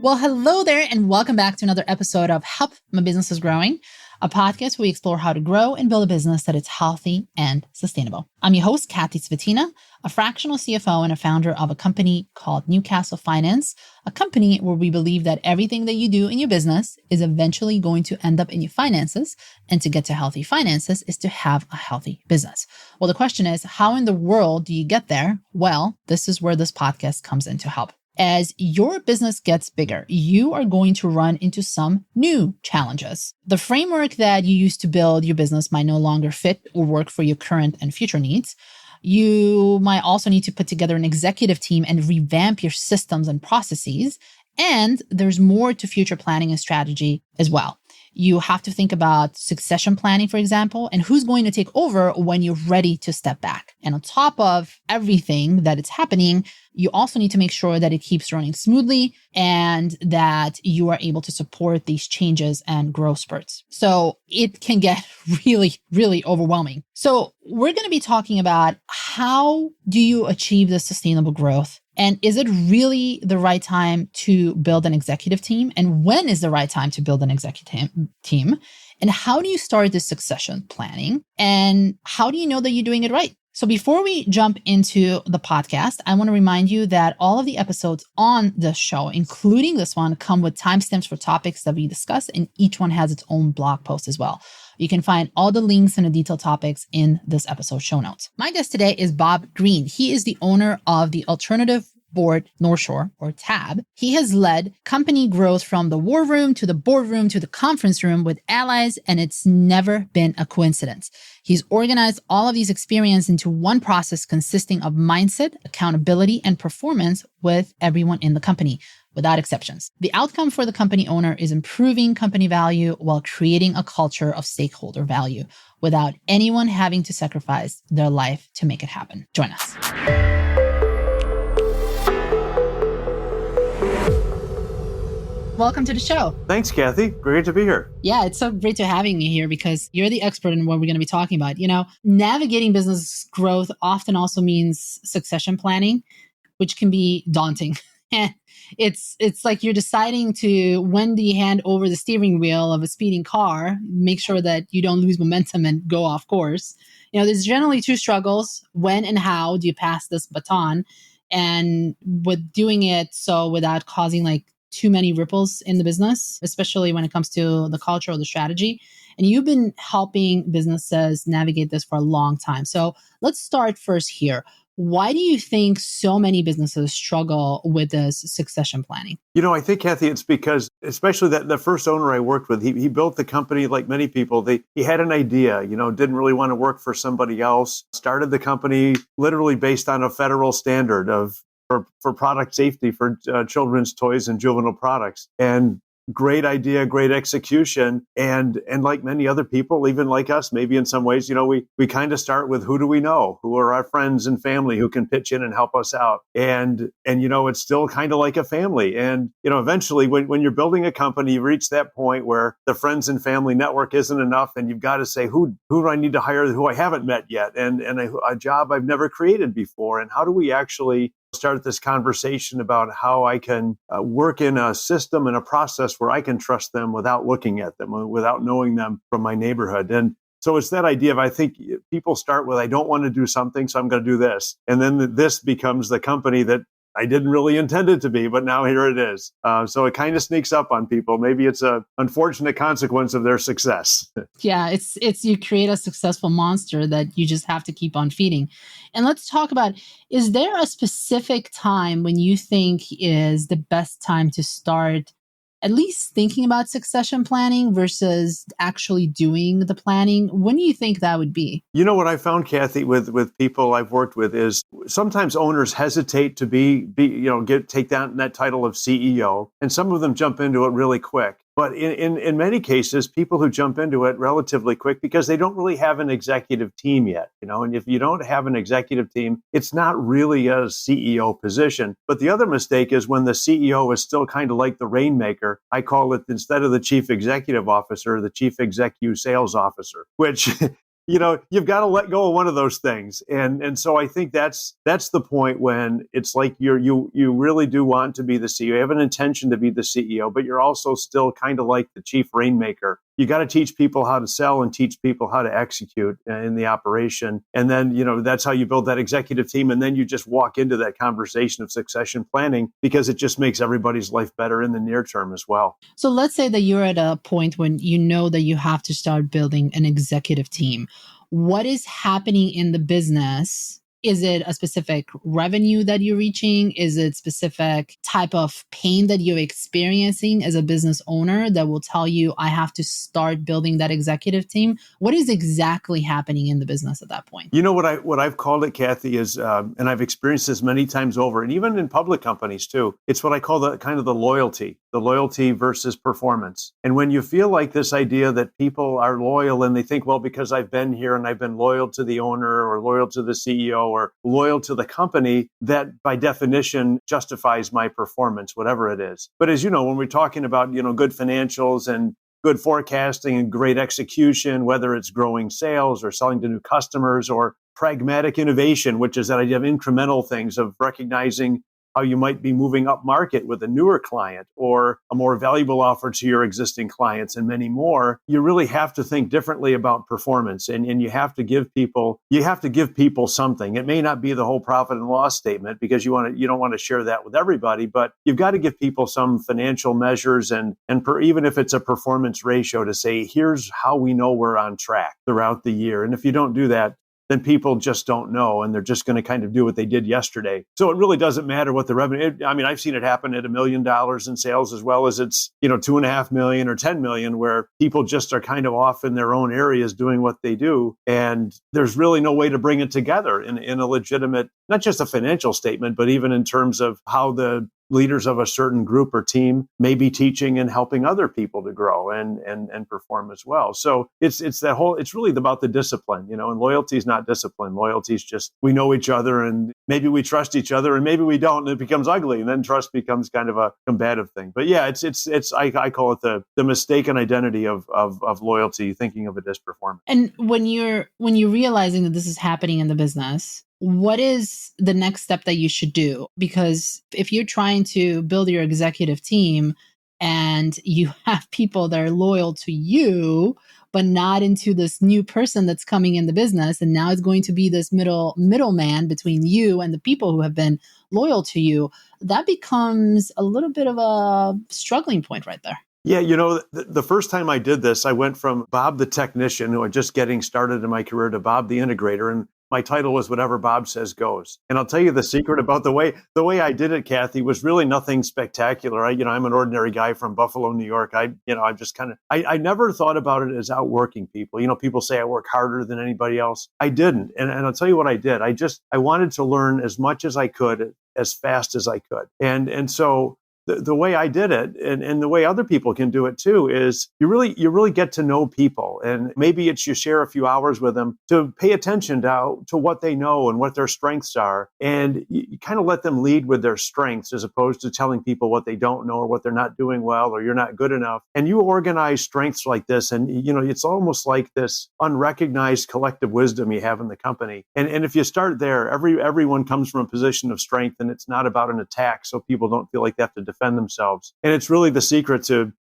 Well, hello there, and welcome back to another episode of Help My Business is Growing, a podcast where we explore how to grow and build a business that is healthy and sustainable. I'm your host, Kathy Svetina, a fractional CFO and a founder of a company called Newcastle Finance, a company where we believe that everything that you do in your business is eventually going to end up in your finances. And to get to healthy finances is to have a healthy business. Well, the question is, how in the world do you get there? Well, this is where this podcast comes in to help. As your business gets bigger, you are going to run into some new challenges. The framework that you used to build your business might no longer fit or work for your current and future needs. You might also need to put together an executive team and revamp your systems and processes. And there's more to future planning and strategy as well. You have to think about succession planning, for example, and who's going to take over when you're ready to step back. And on top of everything that is happening, you also need to make sure that it keeps running smoothly and that you are able to support these changes and growth spurts. So it can get really, really overwhelming. So we're going to be talking about how do you achieve this sustainable growth? And is it really the right time to build an executive team? And when is the right time to build an executive team? And how do you start this succession planning? And how do you know that you're doing it right? So before we jump into the podcast, I want to remind you that all of the episodes on the show, including this one, come with timestamps for topics that we discuss, and each one has its own blog post as well. You can find all the links and the detailed topics in this episode show notes. My guest today is Bob Green. He is the owner of the Alternative Board North Shore, or TAB. He has led company growth from the war room to the boardroom to the conference room with allies, and it's never been a coincidence. He's organized all of these experiences into one process consisting of mindset, accountability, and performance with everyone in the company, without exceptions. The outcome for the company owner is improving company value while creating a culture of stakeholder value without anyone having to sacrifice their life to make it happen. Join us. Welcome to the show. Thanks, Kathy. Great to be here. Yeah, it's so great to having me here because you're the expert in what we're going to be talking about. You know, navigating business growth often also means succession planning, which can be daunting. It's like you're deciding to, when do you hand over the steering wheel of a speeding car, make sure that you don't lose momentum and go off course. You know, there's generally two struggles. When and how do you pass this baton? And with doing it so without causing like too many ripples in the business, especially when it comes to the culture or the strategy. And you've been helping businesses navigate this for a long time. So let's start first here. Why do you think so many businesses struggle with this succession planning? You know, I think, Kathy, it's because, especially that the first owner I worked with, he built the company like many people. He had an idea, you know, didn't really want to work for somebody else, started the company literally based on a federal standard for product safety for children's toys and juvenile products. And great idea, great execution. And like many other people, even like us, maybe in some ways, you know, we kind of start with who do we know? Who are our friends and family who can pitch in and help us out? And you know, it's still kind of like a family. And, you know, eventually when you're building a company, you reach that point where the friends and family network isn't enough. And you've got to say, who do I need to hire who I haven't met yet? And a job I've never created before. And how do we actually start this conversation about how I can work in a system and a process where I can trust them without looking at them, without knowing them from my neighborhood. And so it's that idea of, I think people start with, I don't want to do something, so I'm going to do this. And then this becomes the company that I didn't really intend it to be, but now here it is. So it kind of sneaks up on people. Maybe it's an unfortunate consequence of their success. Yeah, it's you create a successful monster that you just have to keep on feeding. And let's talk about, is there a specific time when you think is the best time to start at least thinking about succession planning versus actually doing the planning? When do you think that would be? You know, what I found, Kathy, with people I've worked with is sometimes owners hesitate to take down that title of CEO, and some of them jump into it really quick. But in many cases, people who jump into it relatively quick because they don't really have an executive team yet, you know, and if you don't have an executive team, it's not really a CEO position. But the other mistake is when the CEO is still kind of like the rainmaker. I call it, instead of the chief executive officer, the chief executive sales officer, which you've got to let go of one of those things. And so I think that's the point when it's like you really do want to be the CEO. You have an intention to be the CEO, but you're also still kind of like the chief rainmaker. You got to teach people how to sell and teach people how to execute in the operation. And then, that's how you build that executive team. And then you just walk into that conversation of succession planning because it just makes everybody's life better in the near term as well. So let's say that you're at a point when you know that you have to start building an executive team. What is happening in the business? Is it a specific revenue that you're reaching? Is it specific type of pain that you're experiencing as a business owner that will tell you, I have to start building that executive team? What is exactly happening in the business at that point? What I've called it, Kathy, is, and I've experienced this many times over, and even in public companies too, it's what I call the kind of the loyalty versus performance. And when you feel like this idea that people are loyal and they think, well, because I've been here and I've been loyal to the owner or loyal to the CEO or loyal to the company, that by definition justifies my performance, whatever it is. But as you know, when we're talking about, good financials and good forecasting and great execution, whether it's growing sales or selling to new customers or pragmatic innovation, which is that idea of incremental things, of recognizing how you might be moving up market with a newer client or a more valuable offer to your existing clients and many more, you really have to think differently about performance. And you have to give people something. It may not be the whole profit and loss statement because you don't want to share that with everybody, but you've got to give people some financial measures and even if it's a performance ratio to say, here's how we know we're on track throughout the year. And if you don't do that, then people just don't know, and they're just going to kind of do what they did yesterday. So it really doesn't matter what the revenue. I've seen it happen at $1 million in sales as well as it's $2.5 million or 10 million, where people just are kind of off in their own areas doing what they do, and there's really no way to bring it together in a legitimate, not just a financial statement, but even in terms of how the leaders of a certain group or team may be teaching and helping other people to grow and perform as well. So it's really about the discipline, and loyalty is not discipline. Loyalty is just, we know each other and maybe we trust each other and maybe we don't, and it becomes ugly, and then trust becomes kind of a combative thing. But yeah, I call it the mistaken identity of loyalty, thinking of it as performance. And when you're realizing that this is happening in the business, what is the next step that you should do? Because if you're trying to build your executive team and you have people that are loyal to you, but not into this new person that's coming in the business, and now it's going to be this middleman between you and the people who have been loyal to you, that becomes a little bit of a struggling point right there. Yeah, the first time I did this, I went from Bob the technician, who was just getting started in my career, to Bob the integrator. And my title was whatever Bob says goes. And I'll tell you the secret about the way I did it, Kathy, was really nothing spectacular. I'm an ordinary guy from Buffalo, New York. I never thought about it as outworking people. People say I work harder than anybody else. I didn't. And I'll tell you what I did. I wanted to learn as much as I could, as fast as I could. And so the way I did it, and the way other people can do it too, is you really get to know people, and maybe it's you share a few hours with them to pay attention to what they know and what their strengths are, and you kind of let them lead with their strengths as opposed to telling people what they don't know or what they're not doing well or you're not good enough. And you organize strengths like this, and it's almost like this unrecognized collective wisdom you have in the company. And if you start there, everyone comes from a position of strength, and it's not about an attack, so people don't feel like they have to defend themselves. And it's really the secret to,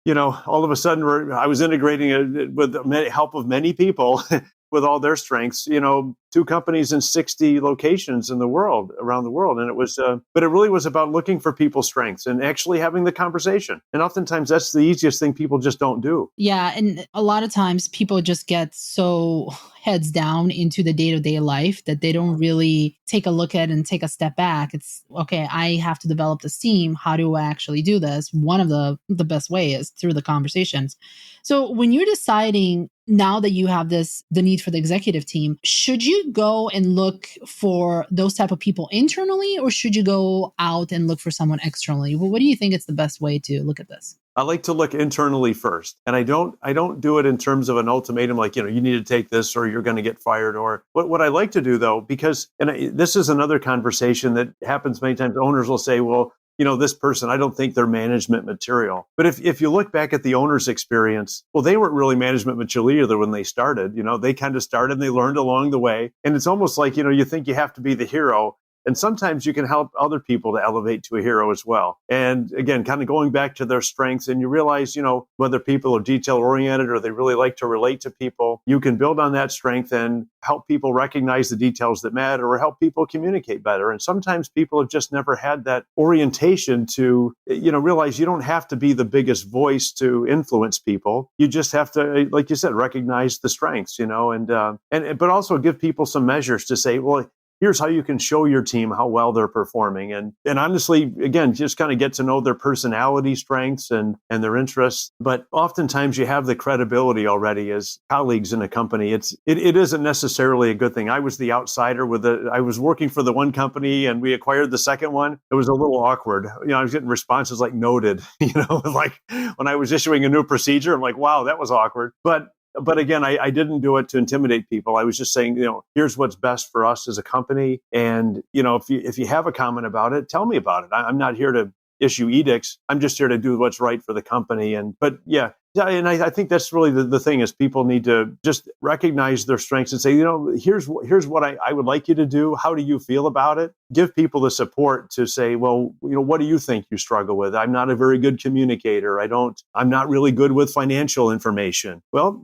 all of a sudden I was integrating it with the help of many people with all their strengths, 2 companies in 60 locations around the world. And it was, but it really was about looking for people's strengths and actually having the conversation. And oftentimes that's the easiest thing people just don't do. Yeah. And a lot of times people just get so heads down into the day-to-day life that they don't really take a look at and take a step back. It's okay, I have to develop this team. How do I actually do this? One of the best way is through the conversations. So when you're deciding, now that you have the need for the executive team, should you go and look for those type of people internally, or should you go out and look for someone externally? Well, what do you think is the best way to look at this? I like to look internally first. And I don't do it in terms of an ultimatum, like, you need to take this or you're going to get fired. Or what I like to do though, because, this is another conversation that happens many times. Owners will say, well, this person, I don't think they're management material. But if you look back at the owner's experience, well, they weren't really management material either when they started. They kind of started and they learned along the way. And it's almost like, you think you have to be the hero. And sometimes you can help other people to elevate to a hero as well. And again, kind of going back to their strengths, and you realize, whether people are detail oriented or they really like to relate to people, you can build on that strength and help people recognize the details that matter or help people communicate better. And sometimes people have just never had that orientation to, realize you don't have to be the biggest voice to influence people. You just have to, like you said, recognize the strengths, but also give people some measures to say, well, here's how you can show your team how well they're performing. And honestly, again, just kind of get to know their personality strengths and their interests. But oftentimes you have the credibility already as colleagues in a company. It isn't necessarily a good thing. I was the outsider I was working for the one company and we acquired the second one. It was a little awkward. I was getting responses like noted, like when I was issuing a new procedure, I'm like, wow, that was awkward. But again, I didn't do it to intimidate people. I was just saying, here's what's best for us as a company. And, if you have a comment about it, tell me about it. I'm not here to issue edicts. I'm just here to do what's right for the company. But and I think that's really the thing is people need to just recognize their strengths and say, here's what I would like you to do. How do you feel about it? Give people the support to say, well, what do you think you struggle with? I'm not a very good communicator. I'm not really good with financial information. Well,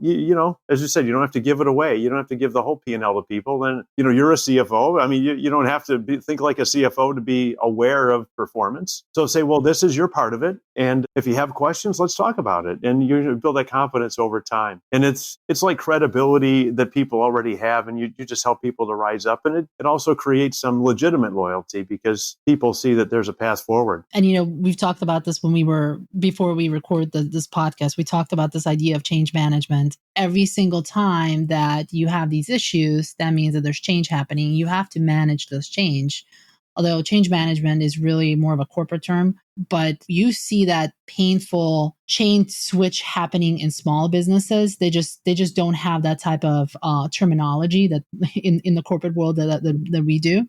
as you said, you don't have to give it away. You don't have to give the whole P&L to people. Then, you're a CFO. I mean, you don't have to think like a CFO to be aware of performance. So say, well, this is your part of it. And if you have questions, let's talk about it. And you build that confidence over time. And it's like credibility that people already have. And you just help people to rise up. And it also creates some legitimate loyalty because people see that there's a path forward. And, we've talked about this before we record this podcast, we talked about this idea of change management. Every single time that you have these issues, that means that there's change happening. You have to manage those change. Although change management is really more of a corporate term, but you see that painful chain switch happening in small businesses. They just don't have that type of terminology that in the corporate world that we do.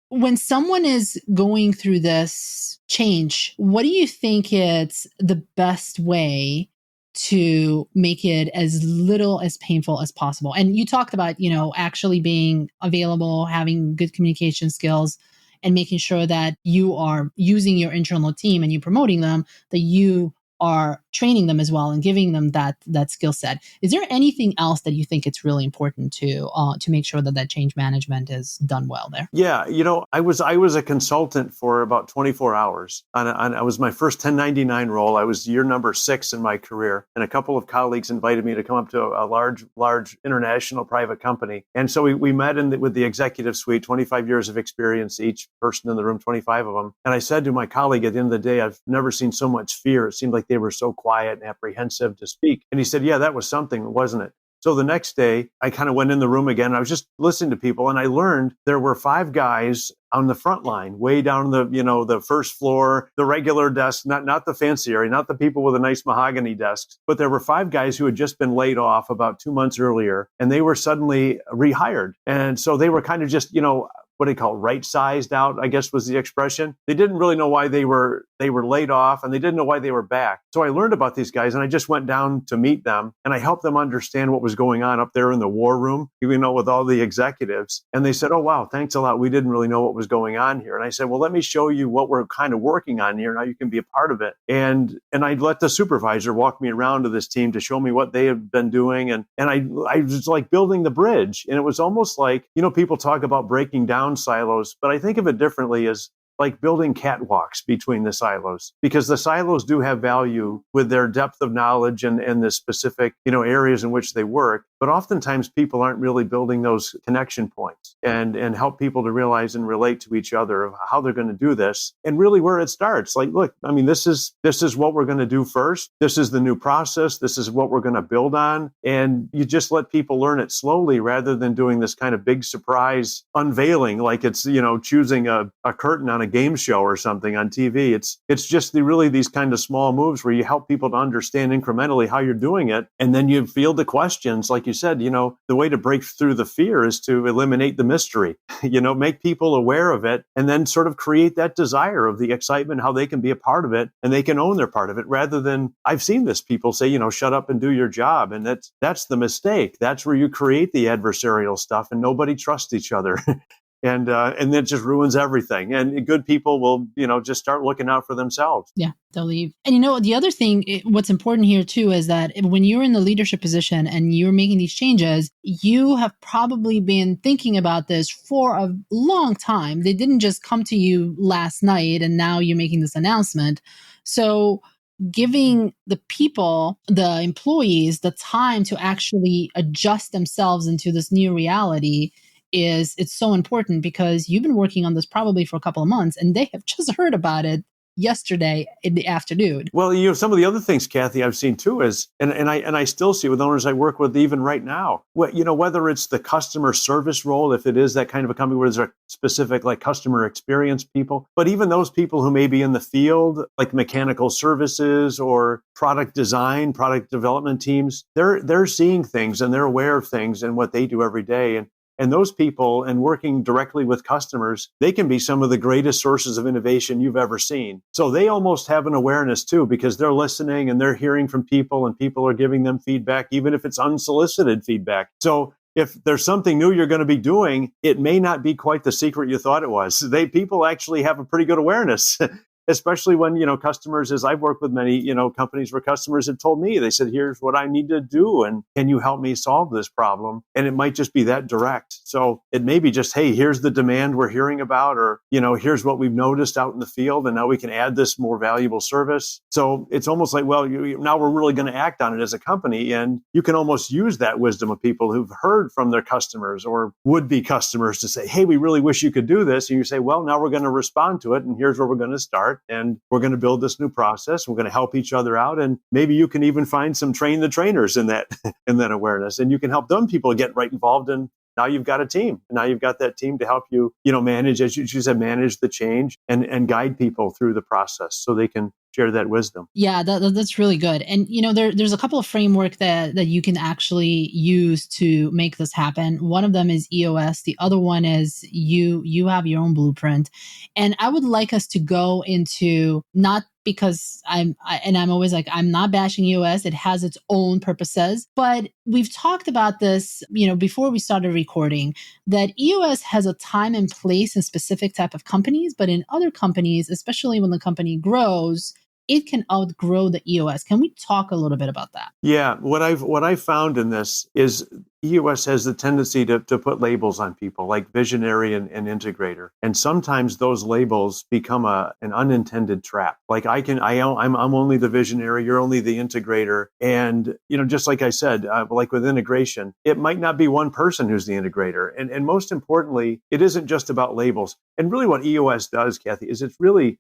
When someone is going through this change, what do you think is the best way to make it as little as painful as possible? And you talked about, actually being available, having good communication skills, and making sure that you are using your internal team and you promoting them, that you are training them as well and giving them that skill set. Is there anything else that you think it's really important to make sure that change management is done well there? Yeah, I was a consultant for about 24 hours. I was my first 1099 role. I was year number 6 in my career, and a couple of colleagues invited me to come up to a large international private company. And so we met with the executive suite, 25 years of experience, each person in the room, 25 of them. And I said to my colleague at the end of the day, I've never seen so much fear. It seemed like they were so quiet and apprehensive to speak. And he said, yeah, that was something, wasn't it? So the next day, I kind of went in the room again. I was just listening to people, and I learned there were 5 guys on the front line, way down the first floor, the regular desk, not the fancy area, not the people with the nice mahogany desks, but there were 5 guys who had just been laid off about 2 months earlier, and they were suddenly rehired. And so they were kind of just, what do you call it, right-sized out, I guess was the expression. They didn't really know why they were laid off, and they didn't know why they were back. So I learned about these guys, and I just went down to meet them, and I helped them understand what was going on up there in the war room, with all the executives. And they said, oh, wow, thanks a lot. We didn't really know what was going on here. And I said, well, let me show you what we're kind of working on here. Now you can be a part of it. And I let the supervisor walk me around to this team to show me what they have been doing. And I was like building the bridge. And it was almost like, people talk about breaking down silos, but I think of it differently as like building catwalks between the silos, because the silos do have value with their depth of knowledge and the specific, areas in which they work. But oftentimes people aren't really building those connection points and help people to realize and relate to each other of how they're going to do this and really where it starts. Like, look, I mean, this is what we're going to do first. This is the new process. This is what we're going to build on. And you just let people learn it slowly rather than doing this kind of big surprise unveiling, like it's, choosing a curtain on a game show or something on TV. It's just really these kind of small moves where you help people to understand incrementally how you're doing it. And then you field the questions like like you said, the way to break through the fear is to eliminate the mystery, make people aware of it, and then sort of create that desire of the excitement, how they can be a part of it and they can own their part of it, rather than, I've seen this, people say, shut up and do your job. And that's the mistake. That's where you create the adversarial stuff and nobody trusts each other. And it just ruins everything. And good people will, just start looking out for themselves. Yeah, they'll leave. And the other thing, what's important here too, is that when you're in the leadership position and you're making these changes, you have probably been thinking about this for a long time. They didn't just come to you last night and now you're making this announcement. So giving the people, the employees, the time to actually adjust themselves into this new reality it's so important, because you've been working on this probably for a couple of months and they have just heard about it yesterday in the afternoon. Well, some of the other things, Kathy, I've seen too is, and I still see with owners I work with even right now, whether it's the customer service role, if it is that kind of a company where there's a specific like customer experience people, but even those people who may be in the field, like mechanical services or product design, product development teams, they're seeing things and they're aware of things and what they do every day. And those people, and working directly with customers, they can be some of the greatest sources of innovation you've ever seen. So they almost have an awareness too, because they're listening and they're hearing from people and people are giving them feedback, even if it's unsolicited feedback. So if there's something new you're going to be doing, it may not be quite the secret you thought it was. People actually have a pretty good awareness. Especially when, customers, as I've worked with many, companies where customers have told me, they said, here's what I need to do. And can you help me solve this problem? And it might just be that direct. So it may be just, hey, here's the demand we're hearing about, or, here's what we've noticed out in the field. And now we can add this more valuable service. So it's almost like, well, now we're really going to act on it as a company. And you can almost use that wisdom of people who've heard from their customers or would-be customers to say, hey, we really wish you could do this. And you say, well, now we're going to respond to it. And here's where we're going to start. And we're going to build this new process. We're going to help each other out. And maybe you can even find some train the trainers in that awareness. And you can help them people get right involved. And now you've got a team. Now you've got that team to help you, manage, as you said, manage the change and guide people through the process so they can share that wisdom. Yeah, that's really good. And, there's a couple of framework that you can actually use to make this happen. One of them is EOS. The other one is you have your own blueprint. And I would like us to go into, not because I'm always like, I'm not bashing EOS. It has its own purposes, but we've talked about this, before we started recording, that EOS has a time and place in specific type of companies, but in other companies, especially when the company grows, it can outgrow the EOS. Can we talk a little bit about that? Yeah, what I've found in this is EOS has the tendency to put labels on people like visionary and integrator, and sometimes those labels become an unintended trap. Like I'm only the visionary, you're only the integrator, and just like I said, like with integration, it might not be one person who's the integrator, and most importantly, it isn't just about labels. And really, what EOS does, Kathy, is it's really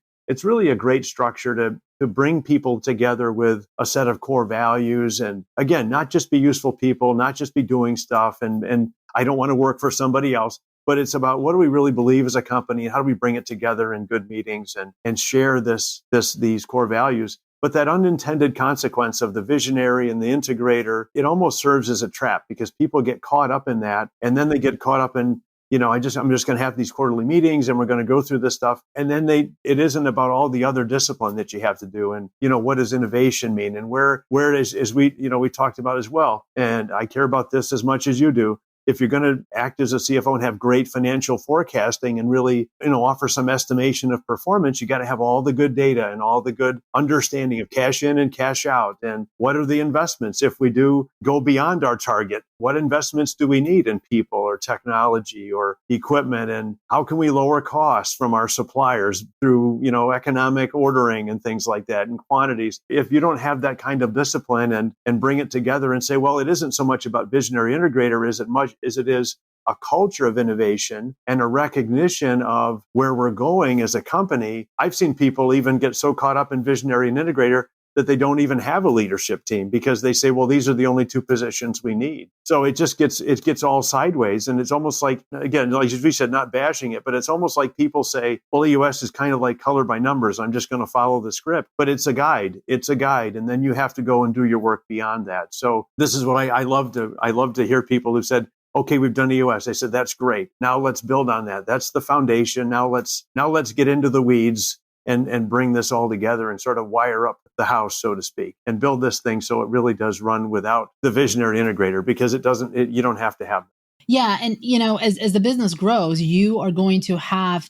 a great structure to bring people together with a set of core values. And again, not just be useful people, not just be doing stuff. And I don't want to work for somebody else, but it's about what do we really believe as a company and how do we bring it together in good meetings and share these core values. But that unintended consequence of the visionary and the integrator, it almost serves as a trap because people get caught up in that. And then they get caught up in, I'm just going to have these quarterly meetings and we're going to go through this stuff. And then it isn't about all the other discipline that you have to do. And, what does innovation mean? And where is we talked about as well. And I care about this as much as you do. If you're going to act as a CFO and have great financial forecasting and really, offer some estimation of performance, you got to have all the good data and all the good understanding of cash in and cash out. And what are the investments? If we do go beyond our target, what investments do we need in people or technology or equipment? And how can we lower costs from our suppliers through, economic ordering and things like that and quantities? If you don't have that kind of discipline and bring it together and say, well, it isn't so much about visionary integrator as it is a culture of innovation and a recognition of where we're going as a company. I've seen people even get so caught up in visionary and integrator that they don't even have a leadership team because they say, well, these are the only two positions we need. So it gets all sideways. And it's almost like, again, like we said, not bashing it, but it's almost like people say, well, EOS is kind of like color by numbers. I'm just going to follow the script, but it's a guide. It's a guide. And then you have to go and do your work beyond that. So this is what I love to hear people who said, okay, we've done EOS. I said, that's great. Now let's build on that. That's the foundation. Now let's get into the weeds and bring this all together and sort of wire up the house, so to speak, and build this thing so it really does run without the visionary integrator, because you don't have to have them. Yeah. And, as the business grows, you are going to have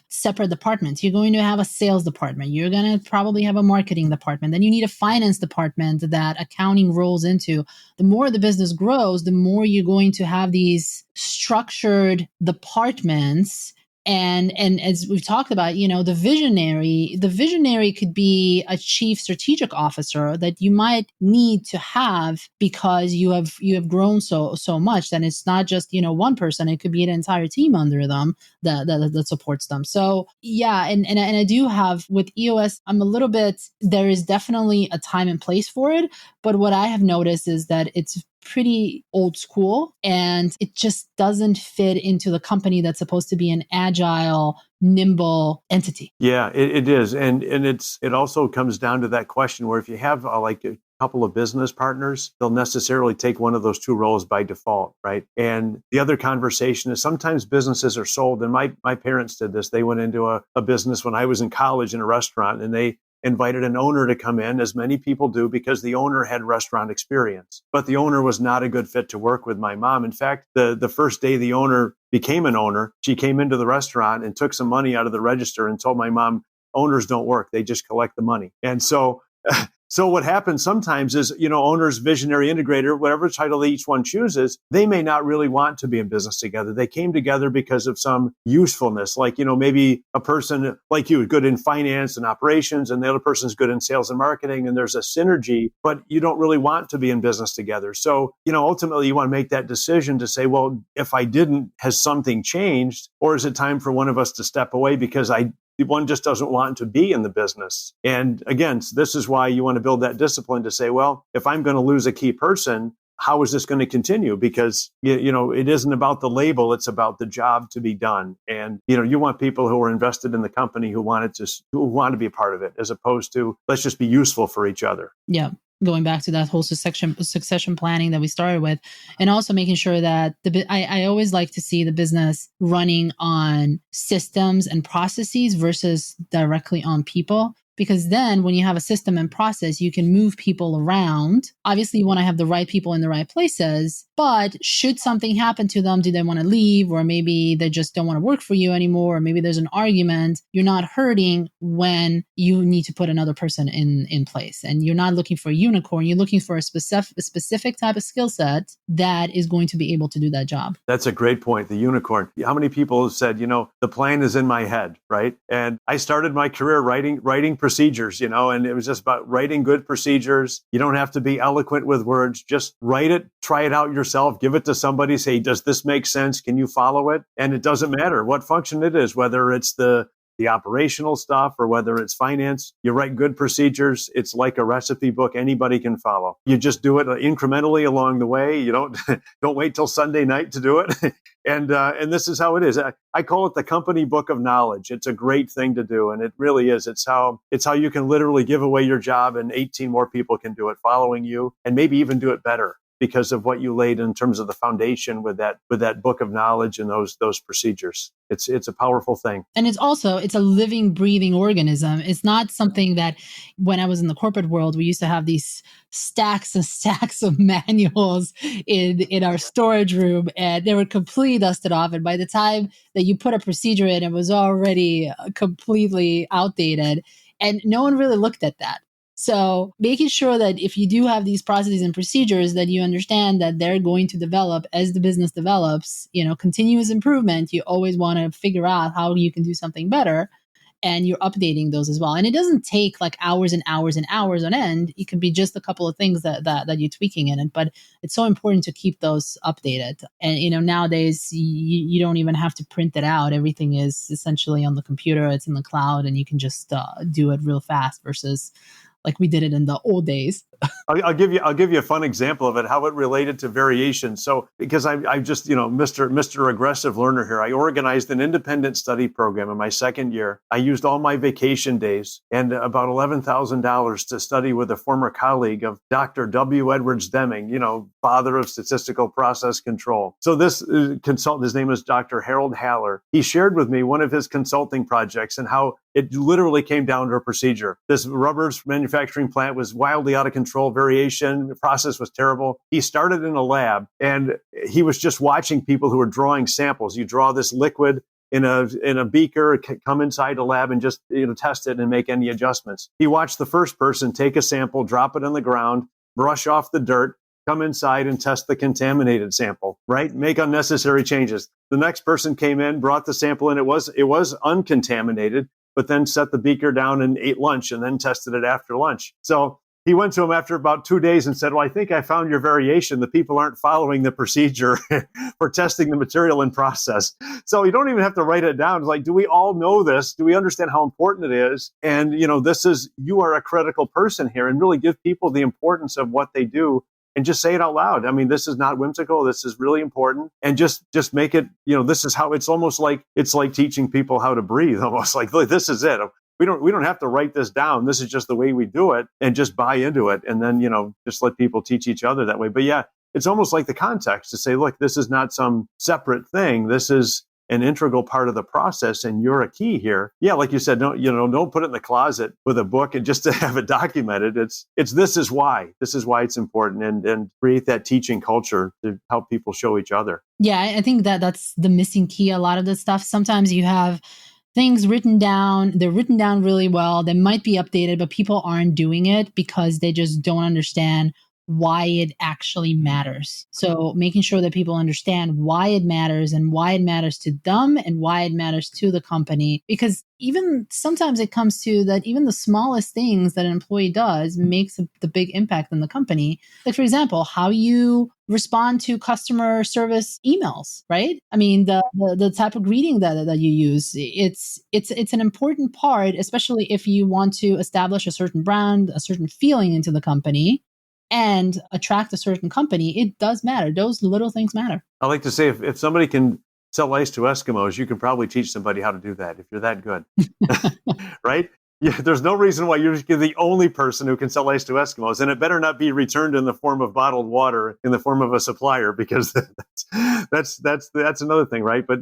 separate departments. You're going to have a sales department. You're going to probably have a marketing department. Then you need a finance department that accounting rolls into. The more the business grows, the more you're going to have these structured departments. And as we've talked about, the visionary could be a chief strategic officer that you might need to have because you have grown so much that it's not just, one person. It could be an entire team under them that supports them. So yeah. And I do have with EOS, there is definitely a time and place for it. But what I have noticed is that it's pretty old school and it just doesn't fit into the company that's supposed to be an agile, nimble entity. Yeah, it is. And it also comes down to that question where if you have a couple of business partners, they'll necessarily take one of those two roles by default, right? And the other conversation is sometimes businesses are sold. And my parents did this. They went into a business when I was in college in a restaurant, and they invited an owner to come in, as many people do, because the owner had restaurant experience. But the owner was not a good fit to work with my mom. In fact, the first day the owner became an owner, she came into the restaurant and took some money out of the register and told my mom, owners don't work, they just collect the money. And so what happens sometimes is, owners, visionary integrator, whatever title each one chooses, they may not really want to be in business together. They came together because of some usefulness, like, maybe a person like you is good in finance and operations, and the other person's good in sales and marketing, and there's a synergy, but you don't really want to be in business together. So, ultimately you want to make that decision to say, well, if I didn't, has something changed? Or is it time for one of us to step away because one just doesn't want to be in the business? And again, this is why you want to build that discipline to say, well, if I'm going to lose a key person, how is this going to continue? Because, it isn't about the label, it's about the job to be done. And, you want people who are invested in the company who want to be a part of it, as opposed to let's just be useful for each other. Yeah. Going back to that whole succession planning that we started with, and also making sure that I always like to see the business running on systems and processes versus directly on people. Because then when you have a system and process, you can move people around. Obviously, you want to have the right people in the right places, but should something happen to them, do they want to leave? Or maybe they just don't want to work for you anymore. Or maybe there's an argument. You're not hurting when you need to put another person in place. And you're not looking for a unicorn. You're looking for a specific type of skill set that is going to be able to do that job. That's a great point, the unicorn. How many people have said, the plan is in my head, right? And I started my career writing procedures, and it was just about writing good procedures. You don't have to be eloquent with words. Just write it, try it out yourself, give it to somebody, say, does this make sense? Can you follow it? And it doesn't matter what function it is, whether it's the operational stuff or whether it's finance. You write good procedures. It's like a recipe book anybody can follow. You just do it incrementally along the way. You don't wait till Sunday night to do it. And this is how it is. I call it the company book of knowledge. It's a great thing to do, and it really is. It's how you can literally give away your job, and 18 more people can do it following you, and maybe even do it better because of what you laid in terms of the foundation with that book of knowledge and those procedures. It's a powerful thing. And it's a living, breathing organism. It's not something that when I was in the corporate world, we used to have these stacks and stacks of manuals in our storage room, and they were completely dusted off. And by the time that you put a procedure in, it was already completely outdated. And no one really looked at that. So making sure that if you do have these processes and procedures, that you understand that they're going to develop as the business develops, continuous improvement. You always want to figure out how you can do something better, and you're updating those as well. And it doesn't take like hours and hours and hours on end. It can be just a couple of things that you're tweaking in it, but it's so important to keep those updated. And, nowadays you don't even have to print it out. Everything is essentially on the computer. It's in the cloud, and you can just do it real fast versus like we did it in the old days. I'll give you a fun example of it, how it related to variation. So, because I just, Mr. Aggressive Learner here, I organized an independent study program in my second year. I used all my vacation days and about $11,000 to study with a former colleague of Dr. W. Edwards Deming, father of statistical process control. So this consultant, his name is Dr. Harold Haller. He shared with me one of his consulting projects and how it literally came down to a procedure. This rubber manufacturing plant was wildly out of control. Variation, the process was terrible. He started in a lab and he was just watching people who were drawing samples. You draw this liquid in a beaker, come inside a lab and just test it and make any adjustments. He watched the first person take a sample, drop it on the ground, brush off the dirt, come inside and test the contaminated sample, right? Make unnecessary changes. The next person came in, brought the sample in. It was uncontaminated, but then set the beaker down and ate lunch and then tested it after lunch. So he went to him after about 2 days and said, well, I think I found your variation. The people aren't following the procedure for testing the material in process. So you don't even have to write it down. It's like, do we all know this? Do we understand how important it is? And, you are a critical person here, and really give people the importance of what they do. And just say it out loud. I mean, this is not whimsical. This is really important. And just make it, this is how it's almost like, it's like teaching people how to breathe, almost like this is it. We don't have to write this down. This is just the way we do it, and just buy into it. And then, just let people teach each other that way. But yeah, it's almost like the context to say, look, this is not some separate thing. This is an integral part of the process, and you're a key here. Yeah, like you said, don't put it in the closet with a book and just to have it documented. It's this is why it's important, and create that teaching culture to help people show each other. Yeah, I think that's the missing key. A lot of the stuff. Sometimes you have things written down. They're written down really well. They might be updated, but people aren't doing it because they just don't understand why it actually matters. So making sure that people understand why it matters and why it matters to them and why it matters to the company. Because even sometimes it comes to that even the smallest things that an employee does makes the big impact in the company. Like, for example, how you respond to customer service emails, right? I mean, the type of greeting that you use, it's an important part, especially if you want to establish a certain brand, a certain feeling into the company, and attract a certain company. It does matter. Those little things matter. I like to say, if somebody can sell ice to Eskimos, you can probably teach somebody how to do that if you're that good, right? Yeah, there's no reason why you're the only person who can sell ice to Eskimos, and it better not be returned in the form of bottled water, in the form of a supplier, because that's another thing, right? But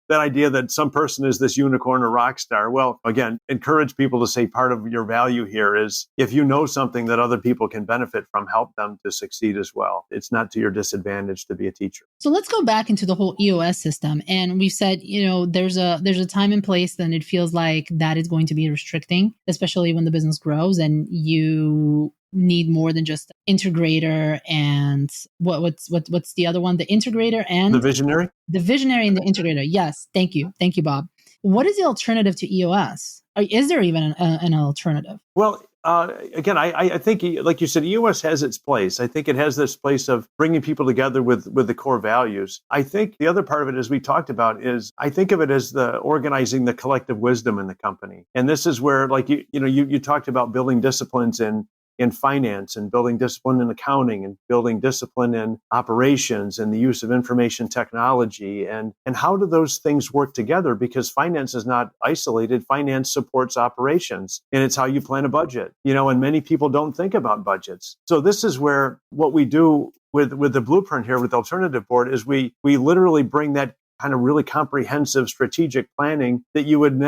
that idea that some person is this unicorn or rock star. Well, again, encourage people to say part of your value here is if you know something that other people can benefit from, help them to succeed as well. It's not to your disadvantage to be a teacher. So let's go back into the whole EOS system. And we've said, there's a time and place, then it feels like that is going to be restricting, especially when the business grows and you need more than just integrator and what's the other one? The integrator and the visionary? The visionary and the integrator. Yes. Thank you. Thank you, Bob. What is the alternative to EOS? Or is there even an alternative? Well, again, I think, like you said, EOS has its place. I think it has this place of bringing people together with the core values. I think the other part of it, as we talked about, is I think of it as the organizing the collective wisdom in the company. And this is where, like, you talked about building disciplines in finance and building discipline in accounting and building discipline in operations and the use of information technology. And how do those things work together? Because finance is not isolated. Finance supports operations, and it's how you plan a budget, and many people don't think about budgets. So this is where what we do with the blueprint here with Alternative Board is we literally bring that kind of really comprehensive strategic planning that you would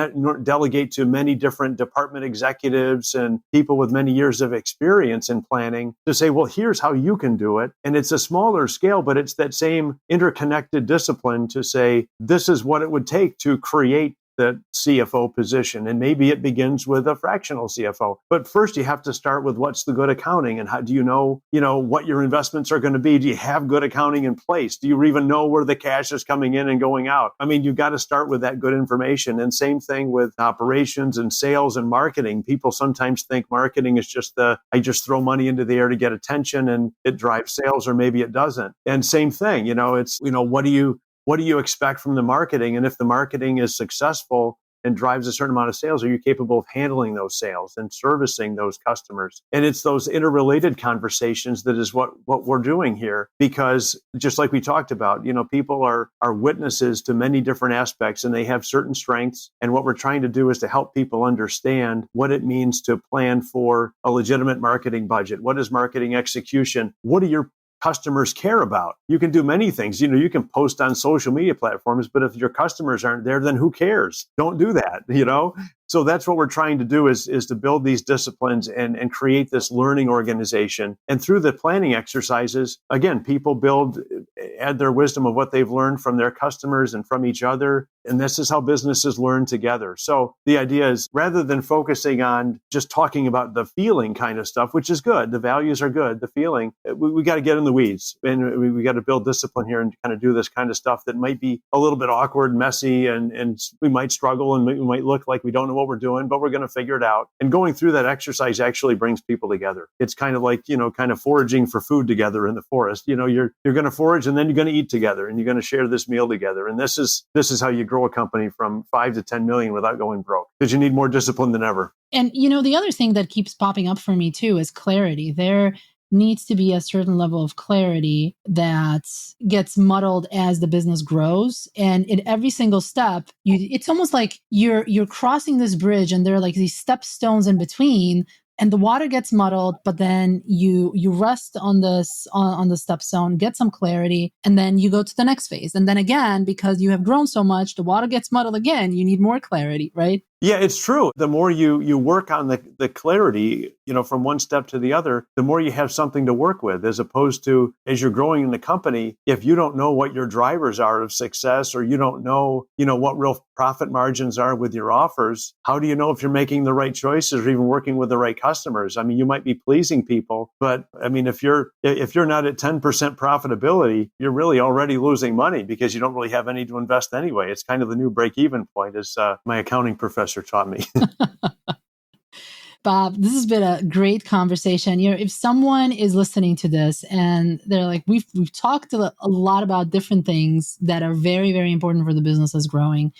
delegate to many different department executives and people with many years of experience in planning to say, well, here's how you can do it. And it's a smaller scale, but it's that same interconnected discipline to say, this is what it would take to create the CFO position. And maybe it begins with a fractional CFO. But first, you have to start with what's the good accounting, and how do you know what your investments are going to be? Do you have good accounting in place? Do you even know where the cash is coming in and going out? I mean, you've got to start with that good information. And same thing with operations and sales and marketing. People sometimes think marketing is just I just throw money into the air to get attention and it drives sales, or maybe it doesn't. And same thing, it's, what do you expect from the marketing? And if the marketing is successful, and drives a certain amount of sales? Are you capable of handling those sales and servicing those customers? And it's those interrelated conversations that is what we're doing here, because just like we talked about, people are witnesses to many different aspects, and they have certain strengths. And what we're trying to do is to help people understand what it means to plan for a legitimate marketing budget. What is marketing execution? What do your customers care about? You can do many things. You can post on social media platforms, but if your customers aren't there, then who cares? Don't do that, So that's what we're trying to do is to build these disciplines and create this learning organization. And through the planning exercises, again, people add their wisdom of what they've learned from their customers and from each other. And this is how businesses learn together. So the idea is, rather than focusing on just talking about the feeling kind of stuff, which is good, the values are good, the feeling, we got to get in the weeds, and we got to build discipline here and kind of do this kind of stuff that might be a little bit awkward, messy, and we might struggle and we might look like we don't know what we're doing, but we're going to figure it out. And going through that exercise actually brings people together. It's kind of like, kind of foraging for food together in the forest. You're going to forage, and then you're going to eat together, and you're going to share this meal together. And this is how you grow a company from 5 to 10 million without going broke, because you need more discipline than ever. And, the other thing that keeps popping up for me too is clarity. There needs to be a certain level of clarity that gets muddled as the business grows. And in every single step, it's almost like you're crossing this bridge, and there are like these step stones in between, and the water gets muddled, but then you rest on this on the stepstone, get some clarity, and then you go to the next phase. And then again, because you have grown so much, the water gets muddled again. You need more clarity, right? Yeah, it's true. The more you work on the clarity, from one step to the other, the more you have something to work with, as opposed to, as you're growing in the company, if you don't know what your drivers are of success, or you don't know, what real profit margins are with your offers, how do you know if you're making the right choices or even working with the right customers? I mean, you might be pleasing people, but I mean, if you're not at 10% profitability, you're really already losing money, because you don't really have any to invest anyway. It's kind of the new break-even point, as my accounting professor taught me. Bob, this has been a great conversation. If someone is listening to this and they're like, we've talked a lot about different things that are very, very important for the businesses growing,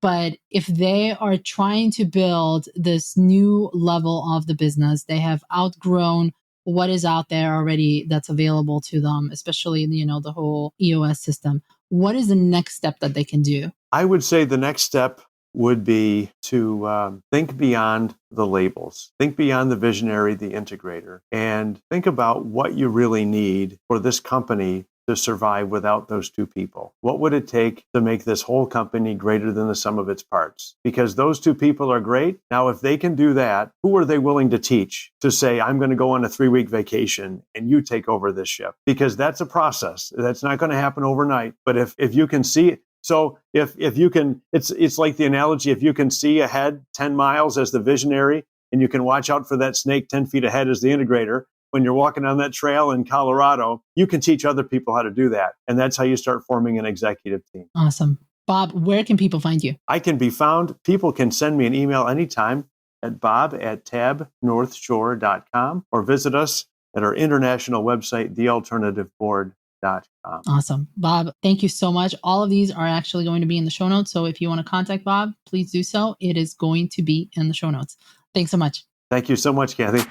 but if they are trying to build this new level of the business, they have outgrown what is out there already that's available to them, especially, the whole EOS system. What is the next step that they can do? I would say the next step would be to think beyond the labels, think beyond the visionary, the integrator, and think about what you really need for this company to survive without those two people. What would it take to make this whole company greater than the sum of its parts? Because those two people are great. Now, if they can do that, who are they willing to teach to say, I'm going to go on a 3-week vacation and you take over this ship? Because that's a process. That's not going to happen overnight. But if you can see it, so if you can, it's like the analogy, if you can see ahead 10 miles as the visionary, and you can watch out for that snake 10 feet ahead as the integrator, when you're walking on that trail in Colorado, you can teach other people how to do that. And that's how you start forming an executive team. Awesome. Bob, where can people find you? I can be found. People can send me an email anytime at bob@tabnorthshore.com, or visit us at our international website, thealternativeboard.com. Awesome. Bob, thank you so much. All of these are actually going to be in the show notes. So if you want to contact Bob, please do so. It is going to be in the show notes. Thanks so much. Thank you so much, Kathy.